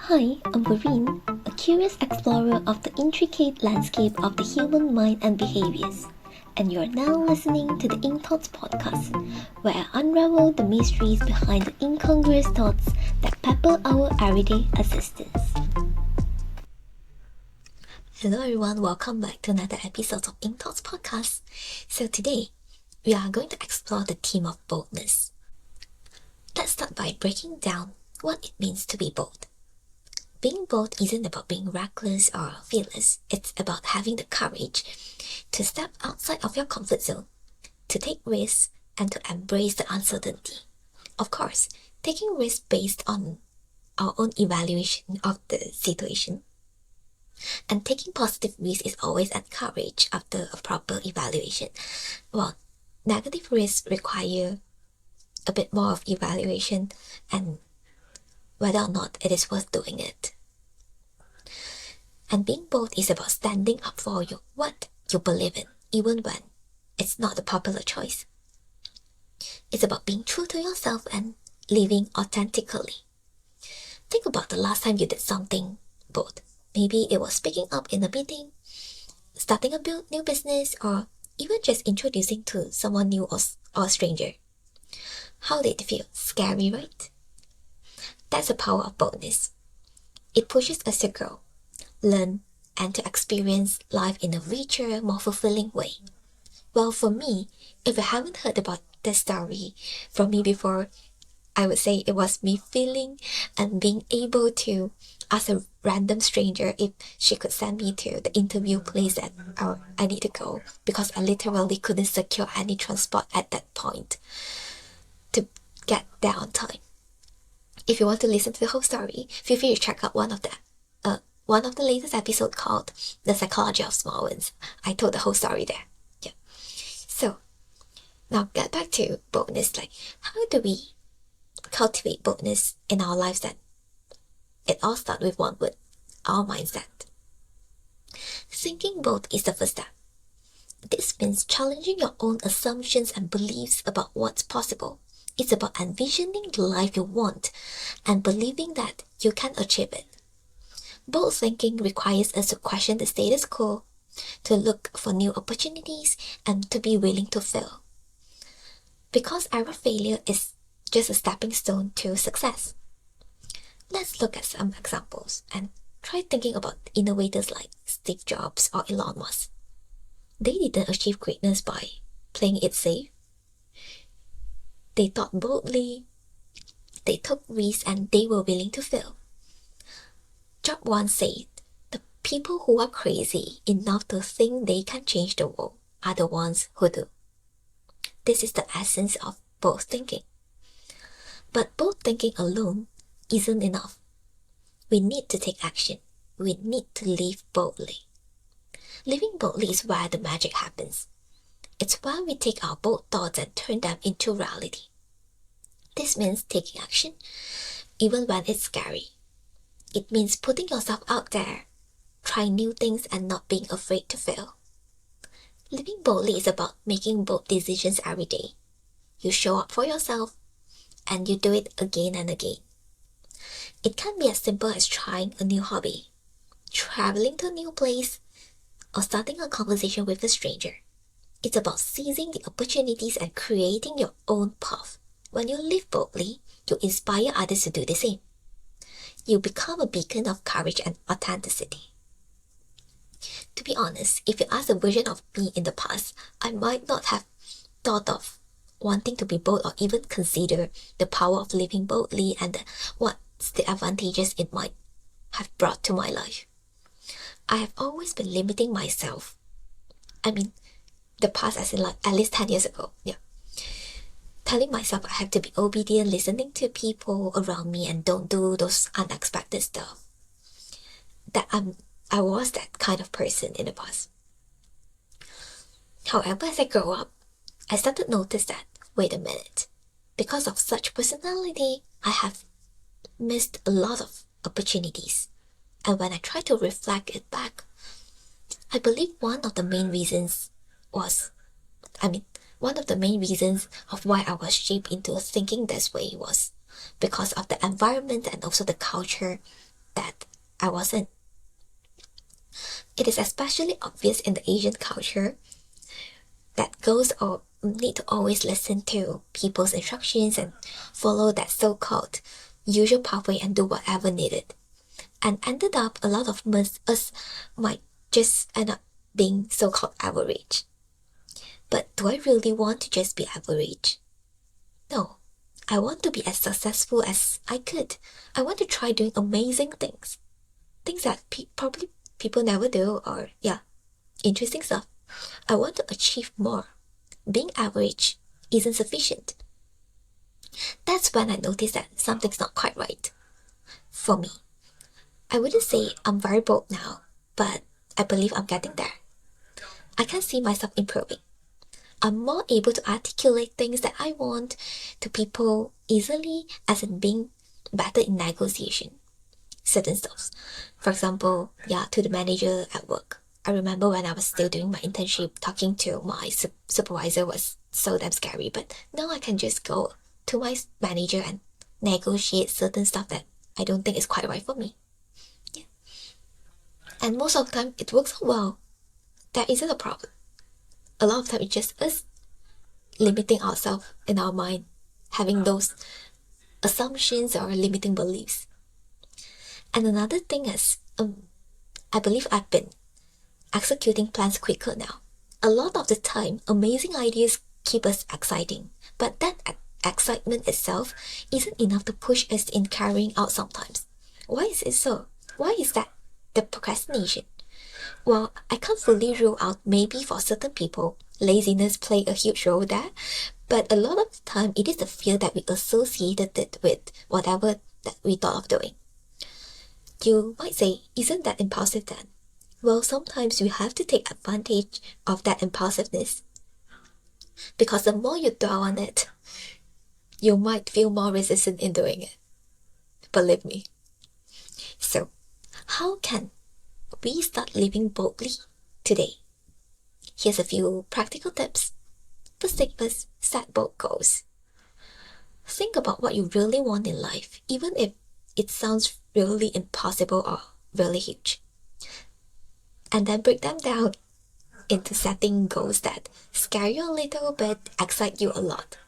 Hi, I'm Vareen, a curious explorer of the intricate landscape of the human mind and behaviors. And you're now listening to the Ink Thoughts podcast, where I unravel the mysteries behind the incongruous thoughts that pepper our everyday existence. Hello everyone, welcome back to another episode of Ink Thoughts podcast. So today, we are going to explore the theme of boldness. Let's start by breaking down what it means to be bold. Being bold isn't about being reckless or fearless. It's about having the courage to step outside of your comfort zone, to take risks, and to embrace the uncertainty. Of course, taking risks based on our own evaluation of the situation. And taking positive risks is always encouraged after a proper evaluation. While negative risks require a bit more of evaluation and whether or not it is worth doing it. And being bold is about standing up for what you believe in, even when it's not the popular choice. It's about being true to yourself and living authentically. Think about the last time you did something bold. Maybe it was speaking up in a meeting, starting a new business, or even just introducing to someone new or a stranger. How did it feel? Scary, right? That's the power of boldness. It pushes us to grow, learn, and to experience life in a richer, more fulfilling way. Well, for me, if you haven't heard about this story from me before, I would say it was me feeling and being able to ask a random stranger if she could send me to the interview place that I need to go, because I literally couldn't secure any transport at that point to get there on time. If you want to listen to the whole story, feel free to check out one of the latest episodes called The Psychology of Small Wins. I told the whole story there. Yeah. So, now get back to boldness. Like, how do we cultivate boldness in our lives then? It all starts with one word: our mindset. Thinking bold is the first step. This means challenging your own assumptions and beliefs about what's possible. It's about envisioning the life you want and believing that you can achieve it. Bold thinking requires us to question the status quo, to look for new opportunities, and to be willing to fail. Because every failure is just a stepping stone to success. Let's look at some examples and try thinking about innovators like Steve Jobs or Elon Musk. They didn't achieve greatness by playing it safe. They thought boldly, they took risks, and they were willing to fail. Jobs once said, "The people who are crazy enough to think they can change the world are the ones who do." This is the essence of bold thinking. But bold thinking alone isn't enough. We need to take action. We need to live boldly. Living boldly is where the magic happens. It's where we take our bold thoughts and turn them into reality. This means taking action, even when it's scary. It means putting yourself out there, trying new things, and not being afraid to fail. Living boldly is about making bold decisions every day. You show up for yourself, and you do it again and again. It can be as simple as trying a new hobby, traveling to a new place, or starting a conversation with a stranger. It's about seizing the opportunities and creating your own path. When you live boldly, you inspire others to do the same. You become a beacon of courage and authenticity. To be honest, if you ask a version of me in the past, I might not have thought of wanting to be bold or even consider the power of living boldly and what's the advantages it might have brought to my life. I have always been limiting myself. The past as in like at least 10 years ago. Yeah. Telling myself I have to be obedient, listening to people around me, and don't do those unexpected stuff. I was that kind of person in the past. However, as I grow up, I started to notice that, wait a minute, because of such personality, I have missed a lot of opportunities. And when I try to reflect it back, I believe one of the main reasons of why I was shaped into thinking this way was because of the environment and also the culture that I wasn't. It is especially obvious in the Asian culture that girls need to always listen to people's instructions and follow that so-called usual pathway and do whatever needed. And ended up a lot of us might just end up being so-called average. But do I really want to just be average? No. I want to be as successful as I could. I want to try doing amazing things. Things that probably people never do, or interesting stuff. I want to achieve more. Being average isn't sufficient. That's when I noticed that something's not quite right for me. I wouldn't say I'm very bold now, but I believe I'm getting there. I can see myself improving. I'm more able to articulate things that I want to people easily, as in being better in negotiation. Certain stuff. For example, to the manager at work. I remember when I was still doing my internship, talking to my supervisor was so damn scary, but now I can just go to my manager and negotiate certain stuff that I don't think is quite right for me. Yeah. And most of the time, it works out well. That isn't a problem. A lot of time, it's just us limiting ourselves in our mind, having those assumptions or limiting beliefs. And another thing is, I believe I've been executing plans quicker now. A lot of the time, amazing ideas keep us exciting, but that excitement itself isn't enough to push us in carrying out sometimes. Why is it so? Why is that the procrastination? Well, I can't fully rule out maybe for certain people, laziness play a huge role there, but a lot of the time it is the fear that we associated it with whatever that we thought of doing. You might say, isn't that impulsive then? Well, sometimes you have to take advantage of that impulsiveness. Because the more you dwell on it, you might feel more resistant in doing it. Believe me. So, how can we start living boldly today? Here's a few practical tips. First thing is, set bold goals. Think about what you really want in life, even if it sounds really impossible or really huge. And then break them down into setting goals that scare you a little bit, excite you a lot.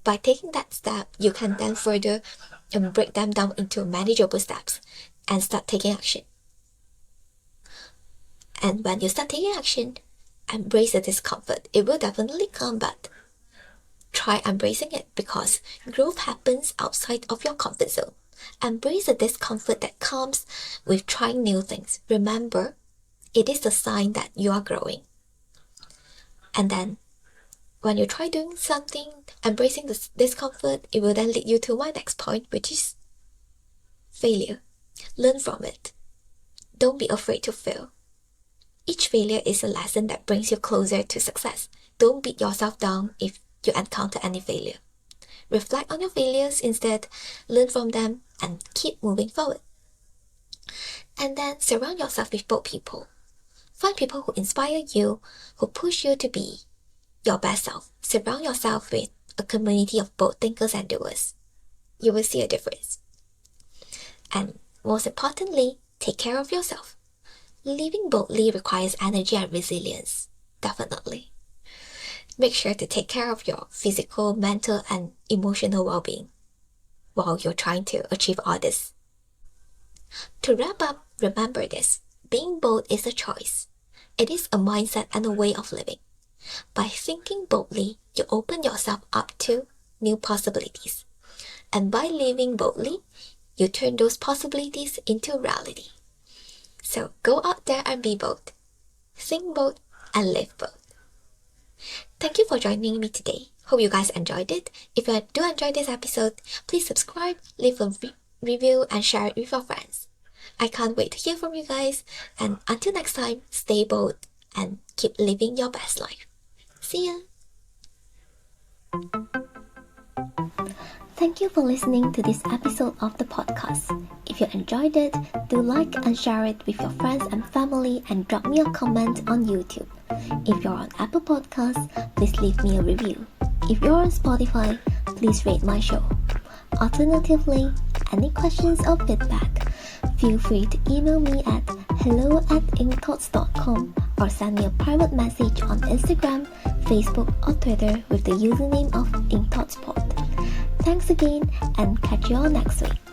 By taking that step, you can then further break them down into manageable steps and start taking action. And when you start taking action, embrace the discomfort. It will definitely come, but try embracing it because growth happens outside of your comfort zone. Embrace the discomfort that comes with trying new things. Remember, it is a sign that you are growing. And then, when you try doing something, embracing the discomfort, it will then lead you to my next point, which is failure. Learn from it. Don't be afraid to fail. Each failure is a lesson that brings you closer to success. Don't beat yourself down if you encounter any failure. Reflect on your failures instead, learn from them, and keep moving forward. And then surround yourself with bold people. Find people who inspire you, who push you to be your best self. Surround yourself with a community of bold thinkers and doers. You will see a difference. And most importantly, take care of yourself. Living boldly requires energy and resilience. Definitely. Make sure to take care of your physical, mental, and emotional well-being while you're trying to achieve all this. To wrap up, remember this. Being bold is a choice. It is a mindset and a way of living. By thinking boldly, you open yourself up to new possibilities. And by living boldly, you turn those possibilities into reality. So go out there and be bold. Think bold and live bold. Thank you for joining me today. Hope you guys enjoyed it. If you do enjoy this episode, please subscribe, leave a review, and share it with your friends. I can't wait to hear from you guys. And until next time, stay bold and keep living your best life. See ya! Thank you for listening to this episode of the podcast. If you enjoyed it, do like and share it with your friends and family and drop me a comment on YouTube. If you're on Apple Podcasts, please leave me a review. If you're on Spotify, please rate my show. Alternatively, any questions or feedback, feel free to email me at hello@inkthoughts.com or send me a private message on Instagram, Facebook or Twitter with the username of inkthoughtspod. Thanks again and catch you all next week.